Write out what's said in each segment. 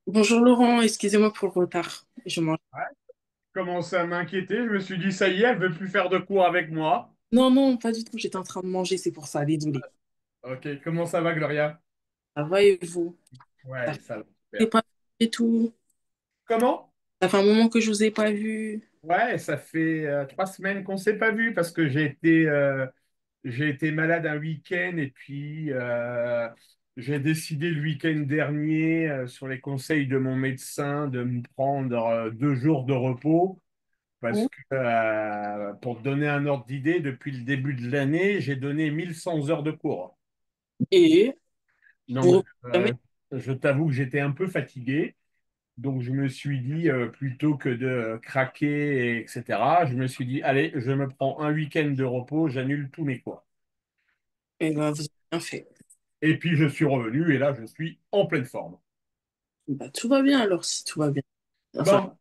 Bonjour Laurent, excusez-moi pour le retard. Je mange. Ouais, commence à m'inquiéter. Je me suis dit, ça y est, elle veut plus faire de cours avec moi. Non, non, pas du tout. J'étais en train de manger, c'est pour ça. Désolée. Ok, comment ça va, Gloria? Ça va et vous? Ça Ouais, fait ça va, j'ai super. pas vu et tout. Comment? Ça fait un moment que je vous ai pas vu. Ouais, ça fait 3 semaines qu'on ne s'est pas vu parce que j'ai été malade un week-end et puis j'ai décidé le week-end dernier, sur les conseils de mon médecin, de me prendre 2 jours de repos parce Ouh. que, pour te donner un ordre d'idée, depuis le début de l'année, j'ai donné 1100 heures de cours. Et Donc, vous jamais. je t'avoue que j'étais un peu fatigué. Donc, je me suis dit, plutôt que de craquer, etc., je me suis dit, allez, je me prends un week-end de repos, j'annule tous mes cours. Eh ben, vous avez bien fait. Et puis, je suis revenu et là, je suis en pleine forme. Bah, tout va bien alors, si tout va bien. Enfin, Bon,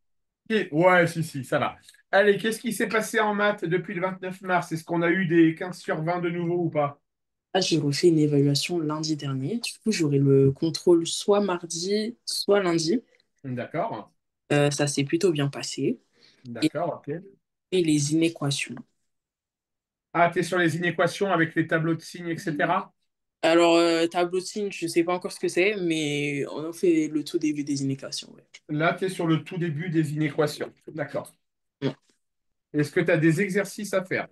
ok. Ouais, si, si, ça va. Allez, qu'est-ce qui s'est passé en maths depuis le 29 mars? Est-ce qu'on a eu des 15 sur 20 de nouveau ou pas? là, j'ai refait une évaluation lundi dernier. Du coup, j'aurai le contrôle soit mardi, soit lundi. D'accord, Ça s'est plutôt bien passé. Et, d'accord, ok. et les inéquations. Ah, tu es sur les inéquations avec les tableaux de signes, etc. Alors, tableau de signes, je sais pas encore ce que c'est, mais on a fait le tout début des inéquations. Ouais. Là, tu es sur le tout début des inéquations. D'accord. Ouais. Est-ce que tu as des exercices à faire?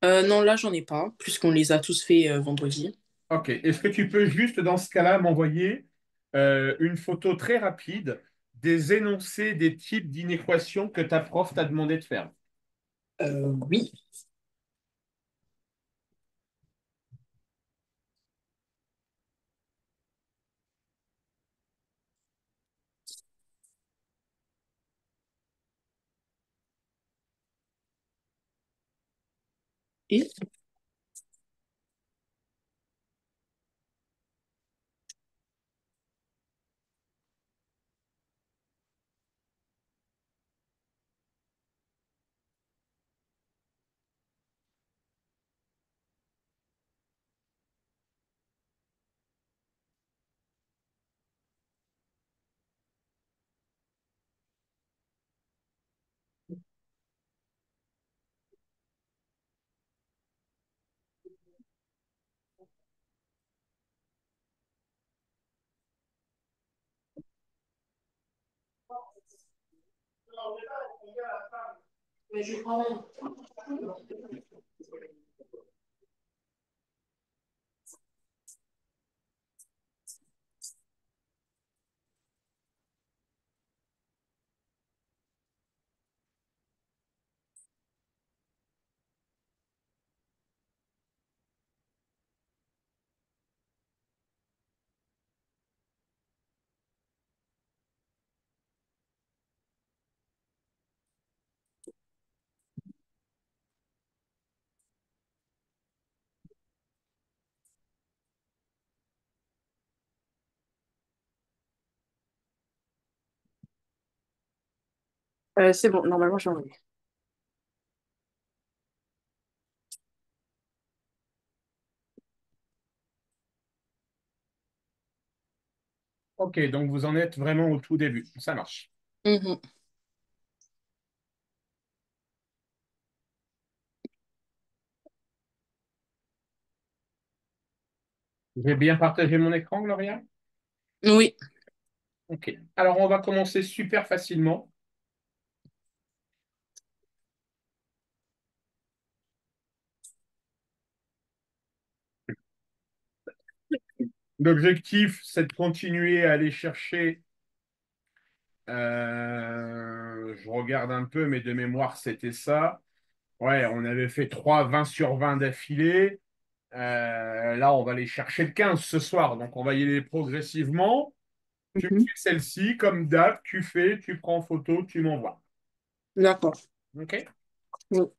Non, là, j'en ai pas, puisqu'on les a tous fait vendredi. Ok. Est-ce que tu peux juste, dans ce cas-là, m'envoyer une photo très rapide des énoncés des types d'inéquations que ta prof t'a demandé de faire? Oui. Et, mais je prends. C'est bon, normalement, j'ai envoyé. Ok, donc vous en êtes vraiment au tout début. Ça marche. Mhm. J'ai bien partagé mon écran, Gloria? Oui. Ok. Alors, on va commencer super facilement. L'objectif, c'est de continuer à aller chercher. Je regarde un peu, mais de mémoire, c'était ça. Ouais, on avait fait 3 20 sur 20 d'affilée. Là, on va aller chercher le 15 ce soir. Donc, on va y aller progressivement. Tu me Mhm. fais celle-ci, comme d'hab, tu fais, tu prends en photo, tu m'envoies. D'accord. OK? Oui.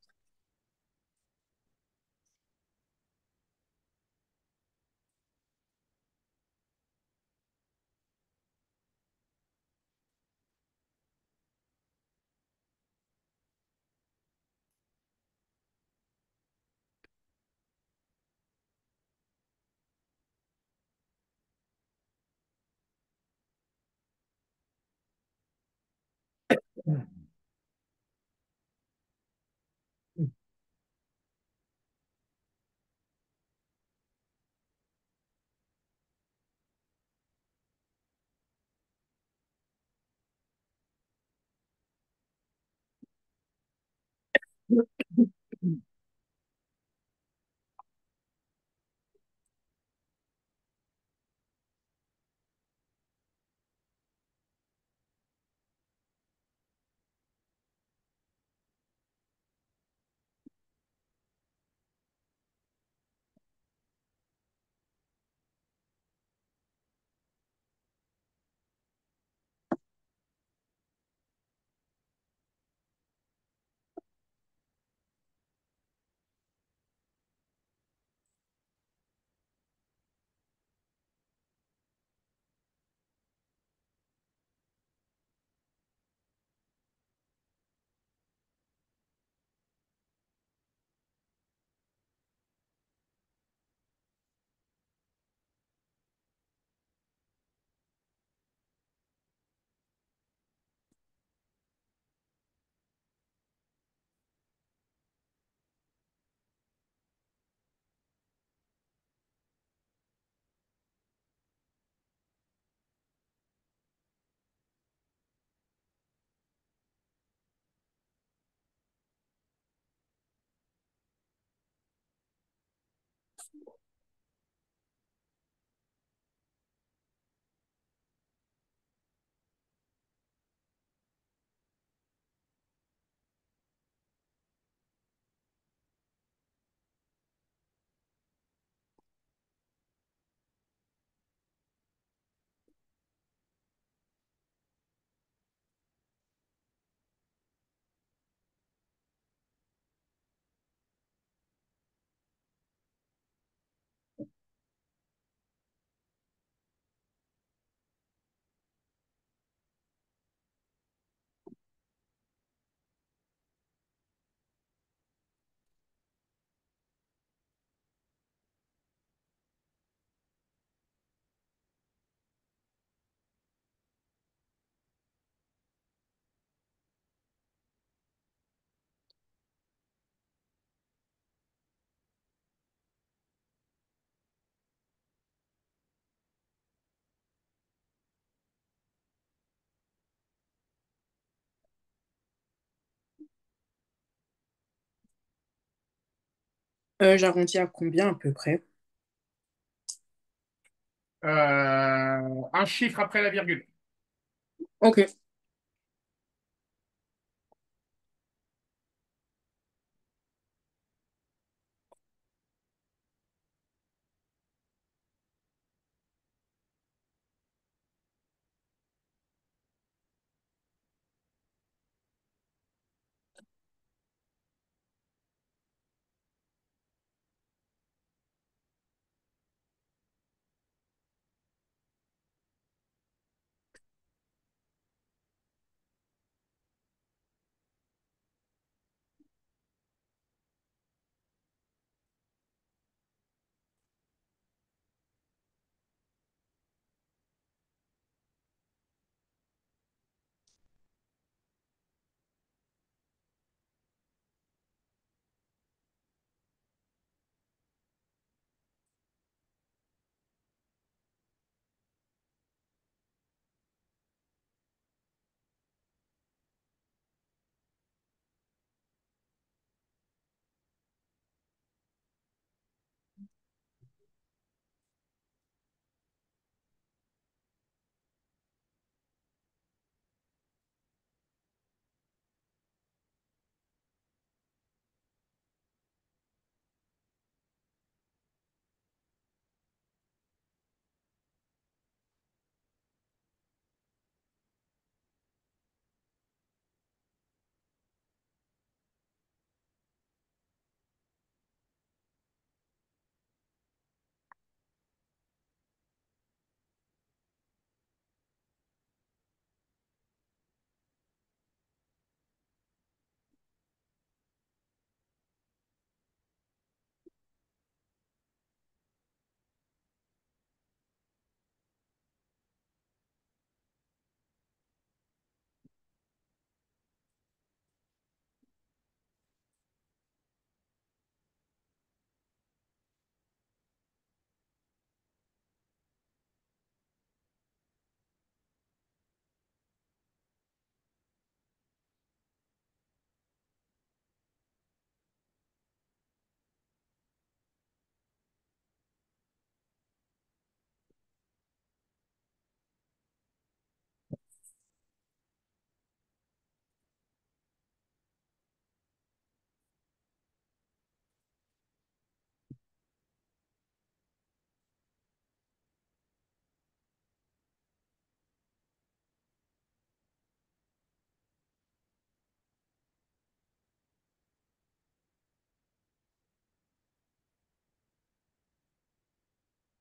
J'arrondis à combien à peu près? Un chiffre après la virgule. Ok.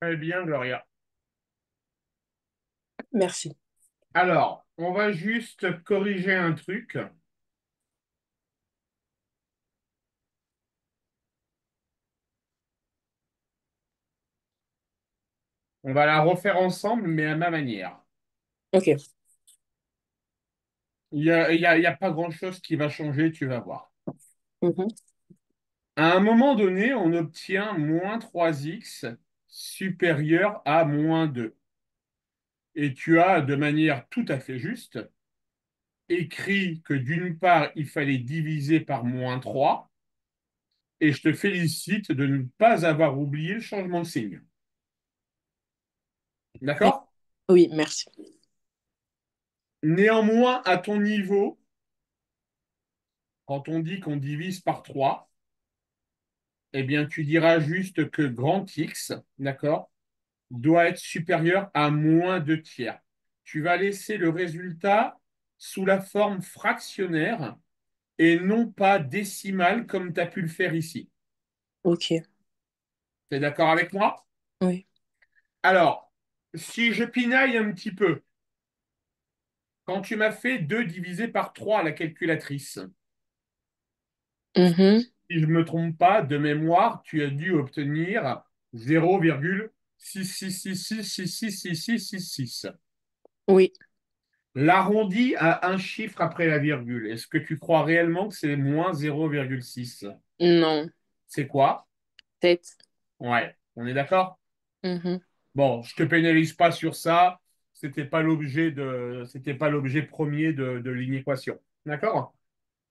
Très bien, Gloria. Merci. Alors, on va juste corriger un truc. On va la refaire ensemble, mais à ma manière. Ok. Il y a pas grand-chose qui va changer, tu vas voir. Mhm. À un moment donné, on obtient moins 3x supérieur à moins 2. Et tu as, de manière tout à fait juste, écrit que d'une part, il fallait diviser par moins 3, et je te félicite de ne pas avoir oublié le changement de signe. D'accord? Oui, merci. Néanmoins, à ton niveau, quand on dit qu'on divise par 3, eh bien, tu diras juste que grand X, d'accord, doit être supérieur à moins 2 tiers. Tu vas laisser le résultat sous la forme fractionnaire et non pas décimale comme tu as pu le faire ici. Ok. Tu es d'accord avec moi? Oui. Alors, si je pinaille un petit peu, quand tu m'as fait 2 divisé par 3 à la calculatrice, Mhm. si je ne me trompe pas, de mémoire, tu as dû obtenir 0,666666666. Oui. L'arrondi à un chiffre après la virgule. Est-ce que tu crois réellement que c'est moins 0,6? Non. C'est quoi? Tête. Ouais, on est d'accord? Mhm. Bon, je te pénalise pas sur ça. C'était pas l'objet premier de l'inéquation. D'accord?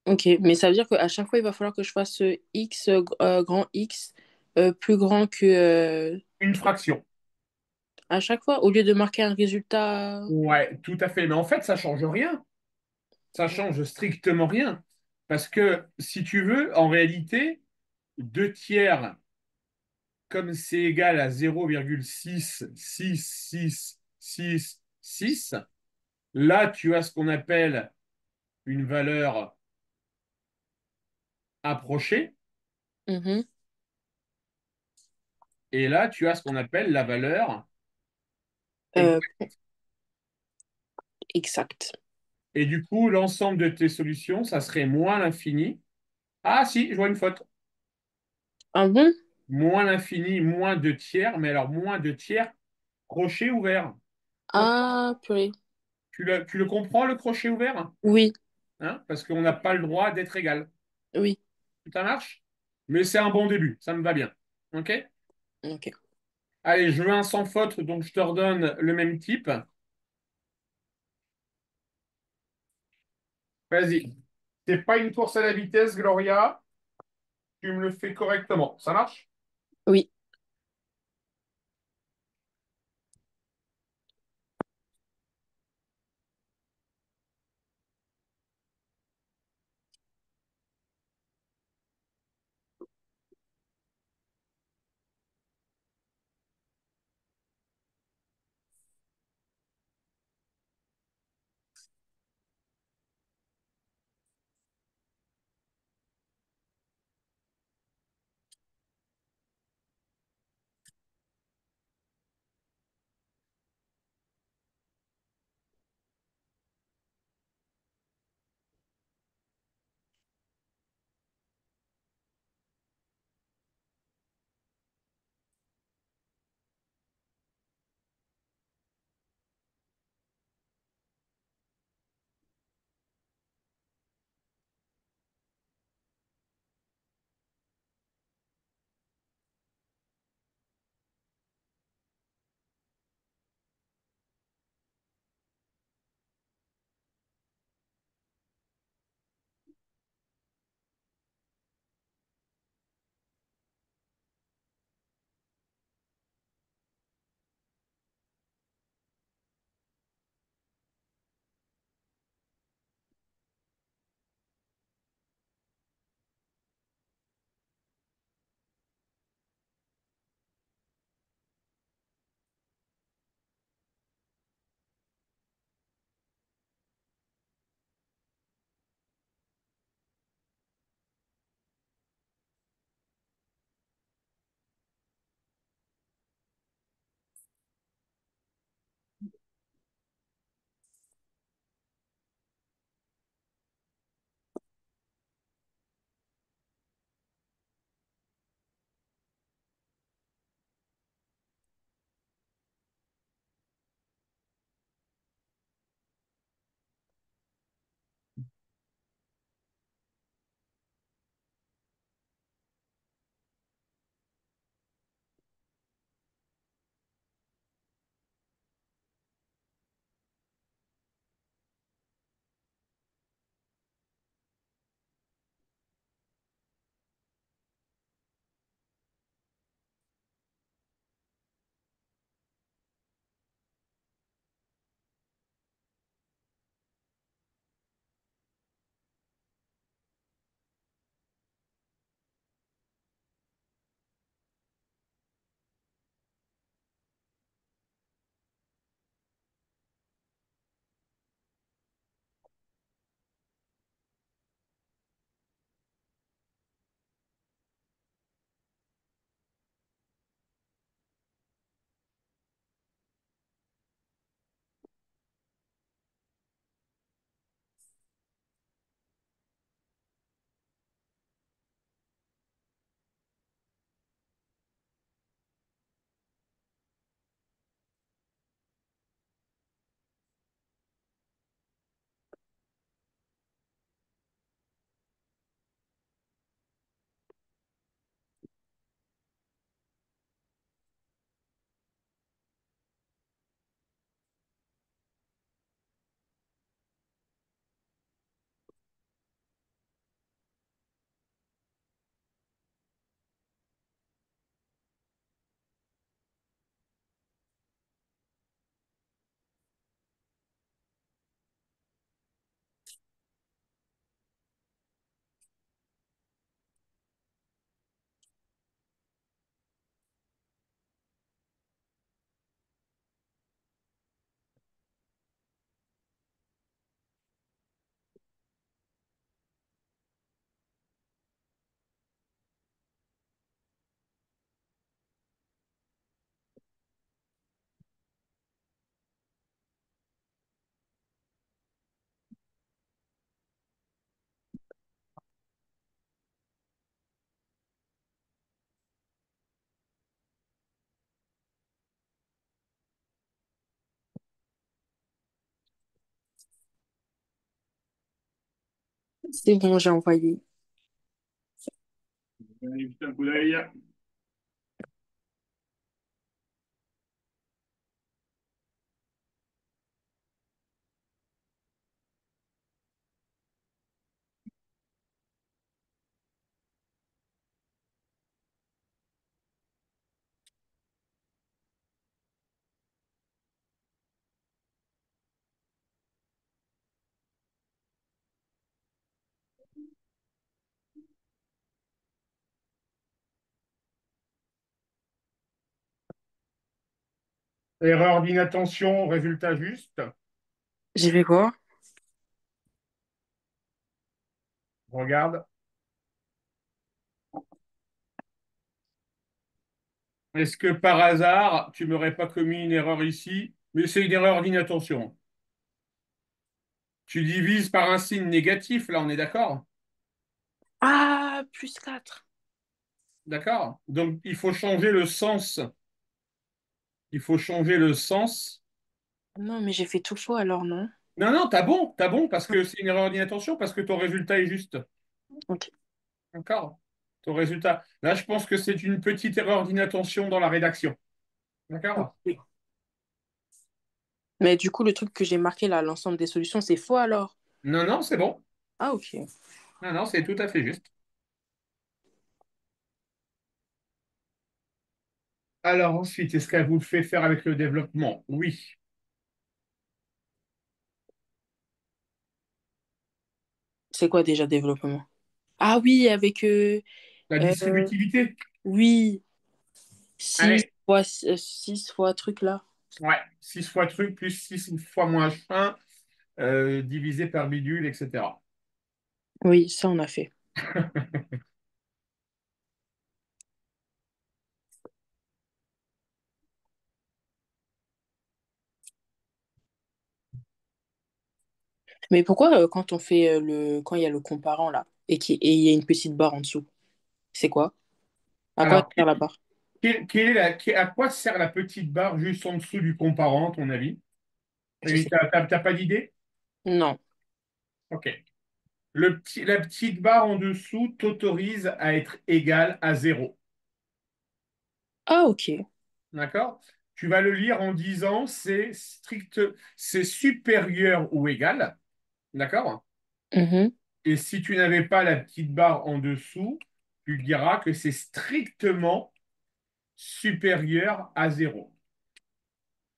Ok. Mais ça veut dire qu'à chaque fois, il va falloir que je fasse X, grand X, plus grand que... Une fraction. à chaque fois, au lieu de marquer un résultat... Ouais, tout à fait. Mais en fait, ça change rien. Ça change strictement rien. Parce que si tu veux, en réalité, 2 tiers, comme c'est égal à 0,66666, là, tu as ce qu'on appelle une valeur approchée. Mhm. Et là, tu as ce qu'on appelle la valeur Euh, exacte. exact. Et du coup, l'ensemble de tes solutions, ça serait moins l'infini. Ah si, je vois une faute. Ah bon? Moins l'infini, moins 2 tiers. Mais alors, moins 2 tiers, crochet ouvert. Pour- Ah, purée. tu le comprends, le crochet ouvert? Oui. Hein, parce qu'on n'a pas le droit d'être égal. Oui. Ça marche? Mais c'est un bon début, ça me va bien. OK? Ok. Allez, je veux un sans faute, donc je te redonne le même type. Vas-y. C'est pas une course à la vitesse, Gloria. Tu me le fais correctement. Ça marche? Oui. C'est bon, j'ai envoyé. Allez, jeter un coup d'œil. Erreur d'inattention, résultat juste. J'ai fait quoi? Regarde. Est-ce que par hasard, tu m'aurais pas commis une erreur ici? Mais c'est une erreur d'inattention. Tu divises par un signe négatif, là, on est d'accord? Ah, +4. D'accord? Donc, il faut changer le sens. Il faut changer le sens. Non, mais j'ai fait tout faux alors, non? Non, non, t'as bon, parce que c'est une erreur d'inattention, parce que ton résultat est juste. Ok. D'accord? Ton résultat. Là, je pense que c'est une petite erreur d'inattention dans la rédaction. D'accord? Ok. Mais du coup, le truc que j'ai marqué là, l'ensemble des solutions, c'est faux alors? Non, non, c'est bon. Ah, ok. Non, non, c'est tout à fait juste. Alors ensuite, est-ce qu'elle vous le fait faire avec le développement? Oui. C'est quoi déjà développement? Ah oui, avec... La euh, distributivité? oui, 6 Allez, fois, 6 fois truc là. ouais. 6 fois truc plus 6 fois moins h1 divisé par bidule, etc. Oui, ça on a fait. Mais pourquoi quand on fait quand il y a le comparant là et il y a une petite barre en dessous, c'est quoi? À quoi Alors, sert la barre? à quoi sert la petite barre juste en dessous du comparant, à ton avis? Je sais. T'as pas d'idée? Non. Ok. La petite barre en dessous t'autorise à être égal à zéro. Ah ok. D'accord? Tu vas le lire en disant c'est supérieur ou égal. D'accord? Mhm. Et si tu n'avais pas la petite barre en dessous, tu diras que c'est strictement supérieur à zéro.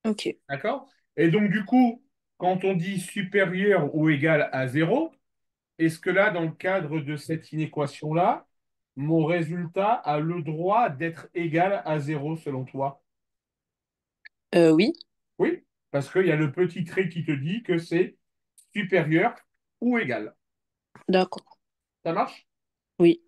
Ok. D'accord? Et donc, du coup, quand on dit supérieur ou égal à zéro, est-ce que là, dans le cadre de cette inéquation-là, mon résultat a le droit d'être égal à zéro selon toi? Oui, Oui, parce qu'il y a le petit trait qui te dit que c'est supérieur ou égal. d'accord. Ça marche? Oui.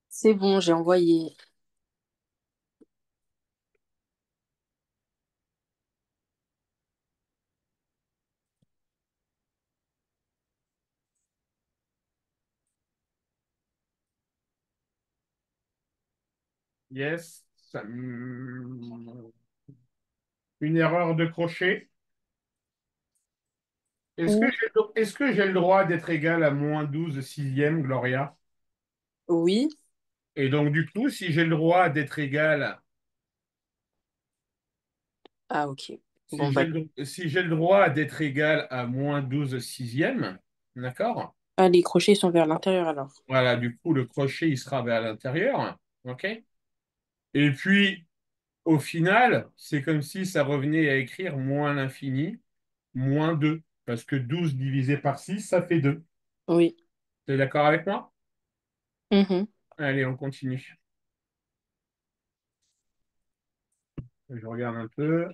C'est bon, j'ai envoyé. Yes. Une erreur de crochet. Ou Est-ce que j'ai le droit d'être égal à -12 sixième, Gloria? oui. Et donc, du coup, si j'ai le droit d'être égal, Ah, ok. si Bon, bah, si j'ai le droit d'être égal à -12 sixième, d'accord? ah, les crochets sont vers l'intérieur alors. Voilà, du coup, le crochet, il sera vers l'intérieur. OK? Et puis, au final, c'est comme si ça revenait à écrire moins l'infini, -2. Parce que 12 divisé par 6, ça fait 2. Oui. Tu es d'accord avec moi? Mhm. Allez, on continue. Je regarde un peu.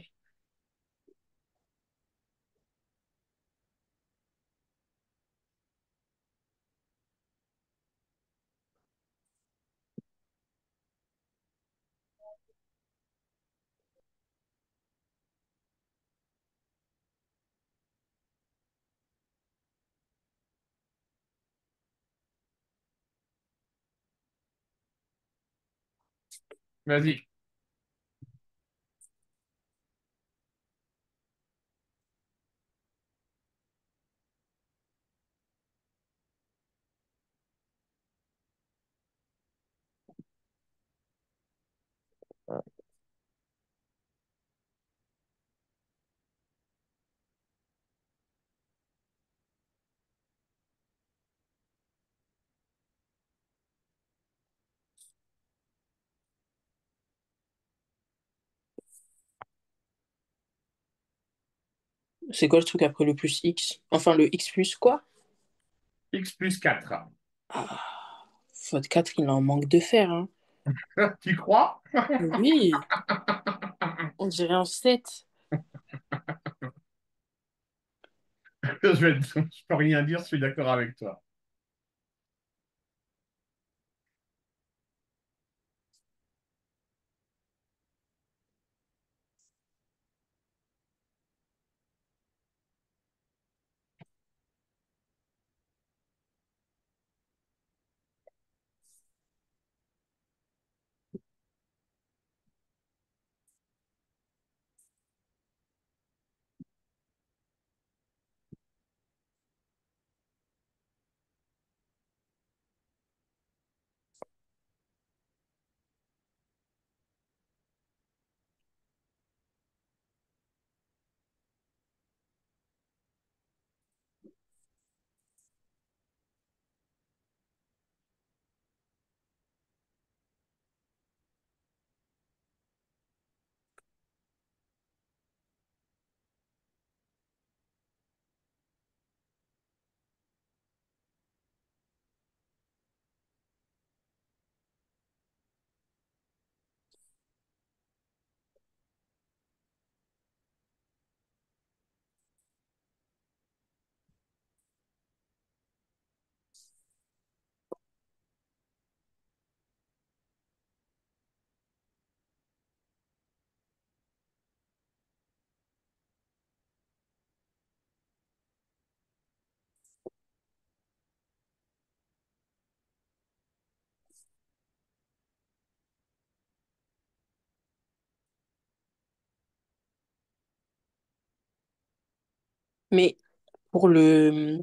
Vas-y. C'est quoi le truc après le plus X? Enfin, le X plus quoi? X plus 4. Ah, faute 4 il en manque de fer, hein. Tu crois? Oui, on dirait un 7. Je peux rien dire, je suis d'accord avec toi. Mais pour le,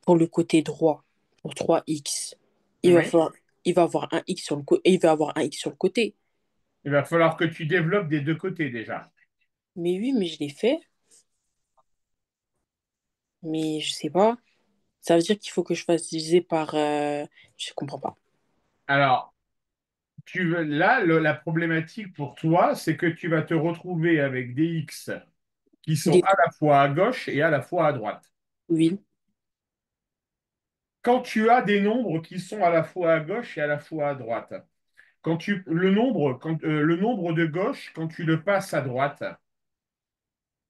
pour le côté droit, pour 3x, il va Oui. falloir, il va avoir un X sur le côté, il va avoir un X sur le côté. Il va falloir que tu développes des deux côtés déjà. Mais oui, mais je l'ai fait. Mais je sais pas. Ça veut dire qu'il faut que je fasse diviser par. Je comprends pas. Alors, là, la problématique pour toi, c'est que tu vas te retrouver avec des X qui sont Des- à la fois à gauche et à la fois à droite. Oui. Quand tu as des nombres qui sont à la fois à gauche et à la fois à droite, le nombre de gauche, quand tu le passes à droite,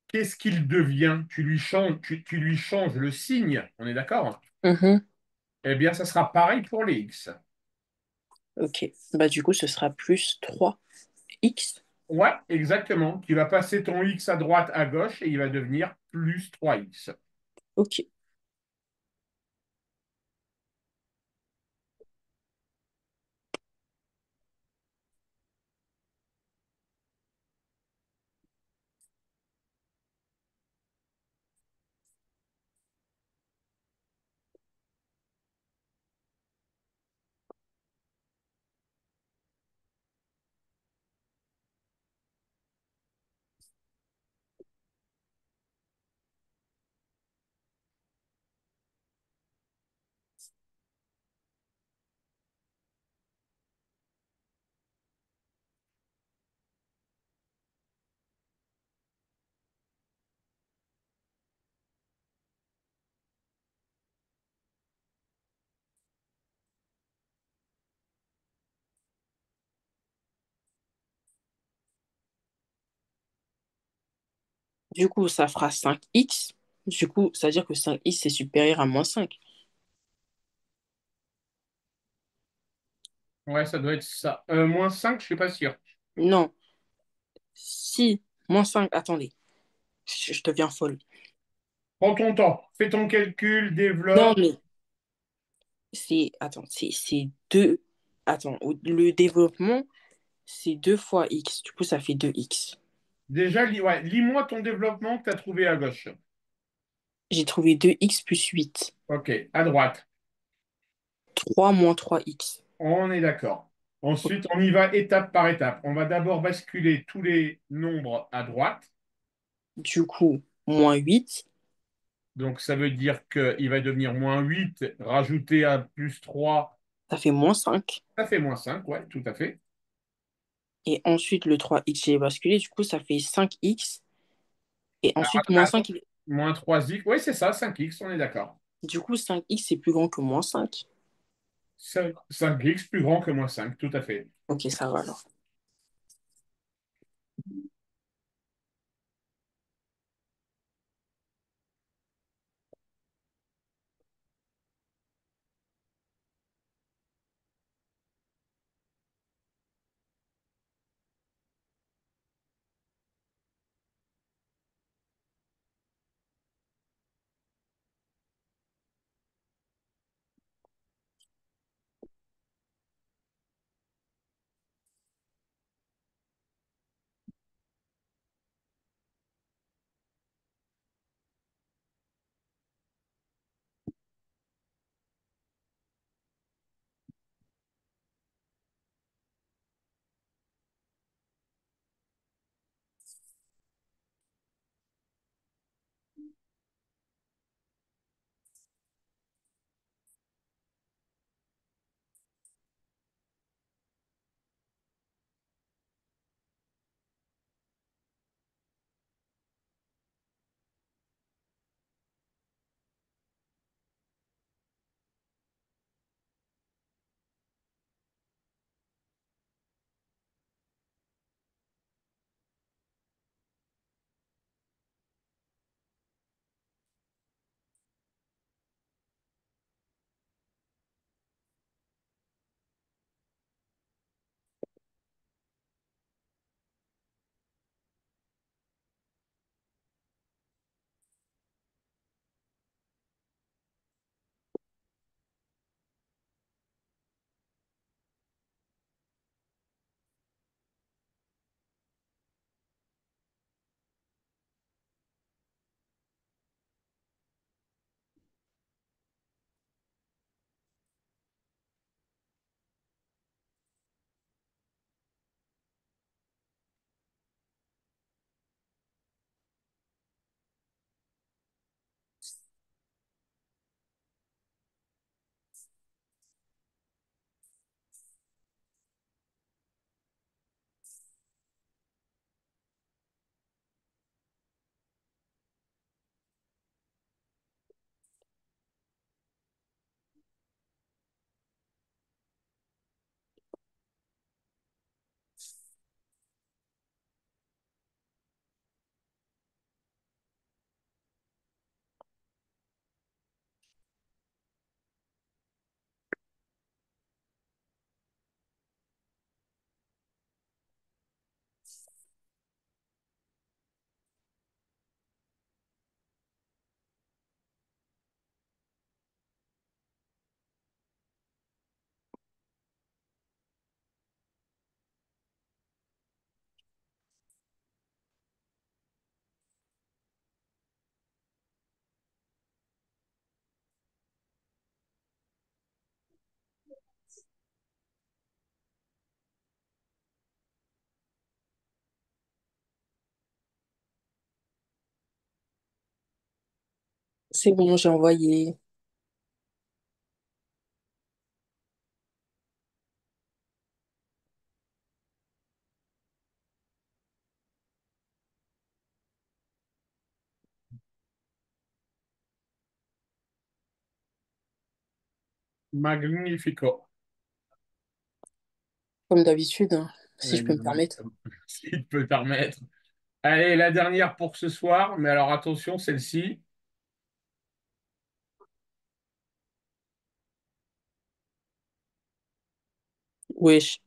qu'est-ce qu'il devient? Tu lui changes le signe, on est d'accord? Mhm. Eh bien, ça sera pareil pour les X. Ok. Bah du coup, ce sera plus 3x. Ouais, exactement. Tu vas passer ton x à droite, à gauche, et il va devenir plus 3x. Ok. Du coup, ça fera 5x. Du coup, ça veut dire que 5x, c'est supérieur à -5. Ouais, ça doit être ça. Moins 5, je suis pas sûr. Non. Si, -5. Attendez. Je deviens folle. Prends ton temps. Fais ton calcul, Non, développe. mais c'est. Attends, c'est 2. Attends, le développement, c'est 2 fois x. Du coup, ça fait 2x. Déjà, ouais, lis-moi ton développement que tu as trouvé à gauche. J'ai trouvé 2x plus 8. Ok, à droite. 3 moins 3x. On est d'accord. Ensuite, on y va étape par étape. On va d'abord basculer tous les nombres à droite. Du coup, -8. Donc, ça veut dire qu'il va devenir moins 8 rajouté à plus 3, Ça fait -5. ça fait moins 5. Ouais, tout à fait. Et ensuite, le 3x, j'ai basculé. Du coup, ça fait 5x. Et Alors, ensuite, -5. moins 3x, oui, c'est ça, 5x, on est d'accord. Du coup, 5x, c'est plus grand que -5. 5x plus grand que moins 5, tout à fait. Ok, ça va alors. C'est bon, j'ai envoyé. Magnifico. Comme d'habitude, hein, si je peux me permettre. Exactement. S'il peut permettre. Allez, la dernière pour ce soir, mais alors attention, celle-ci. Wesh.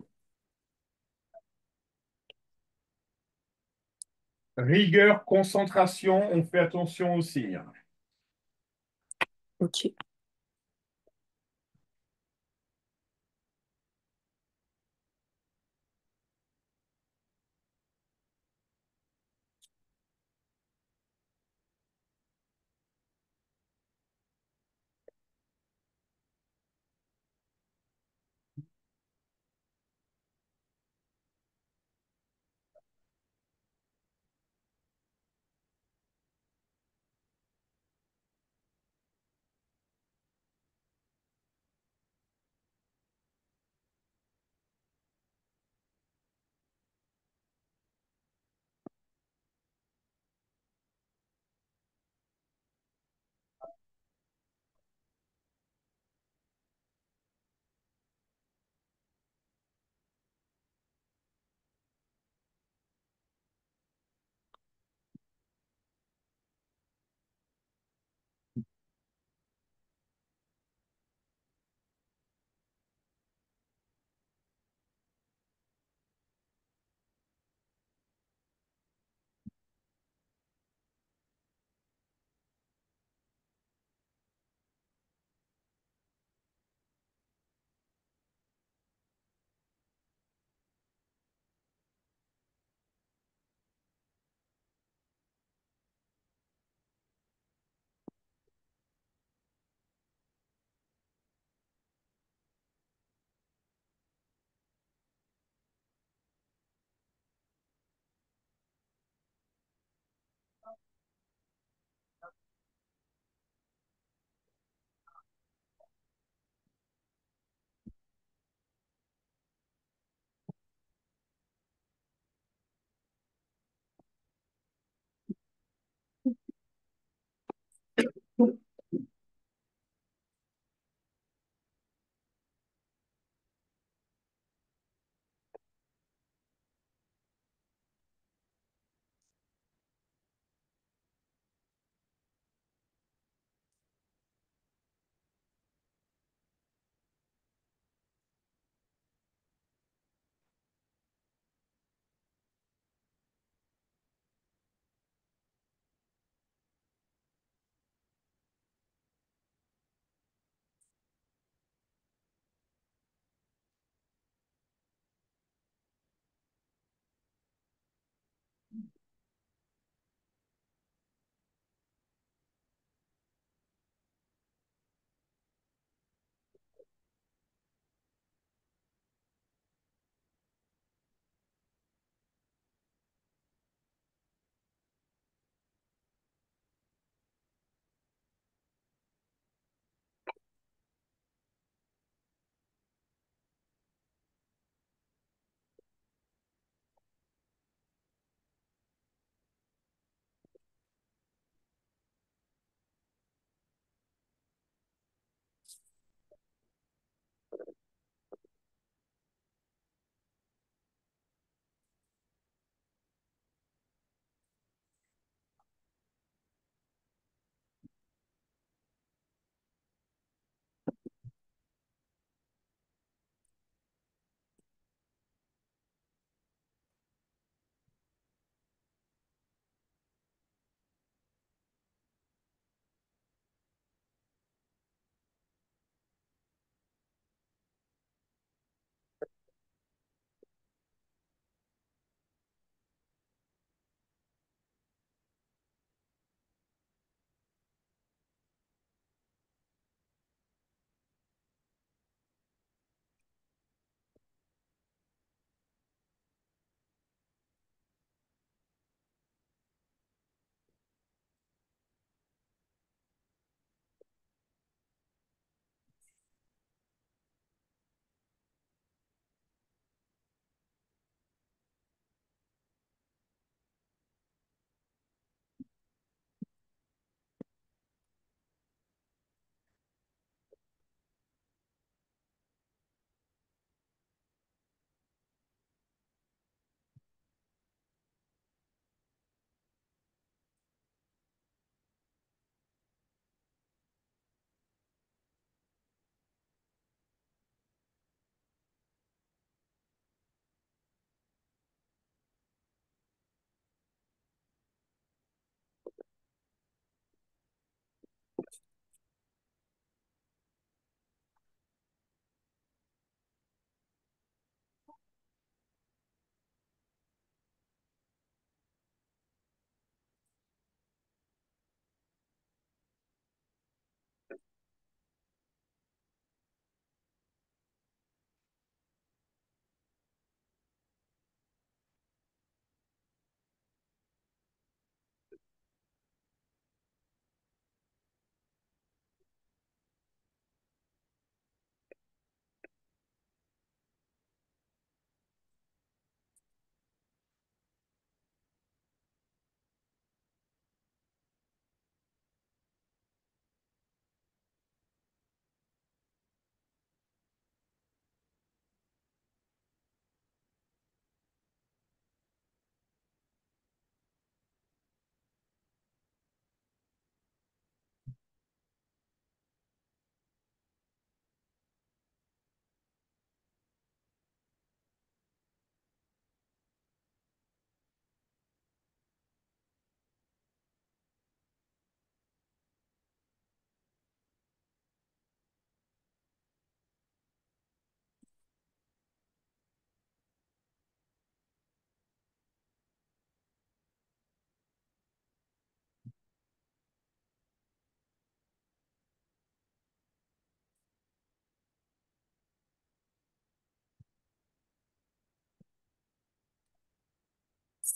Rigueur, concentration, on fait attention aussi, hein. Ok.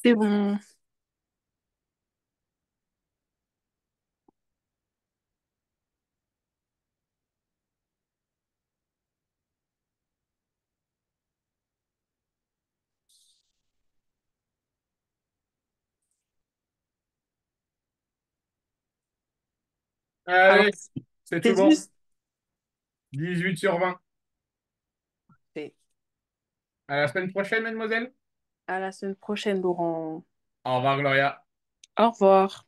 C'est bon. Alors, Allez, c'est tout c'est bon. juste. 18/20. C'est- À la semaine prochaine, mademoiselle. À la semaine prochaine, Laurent. Au revoir, Gloria. Au revoir.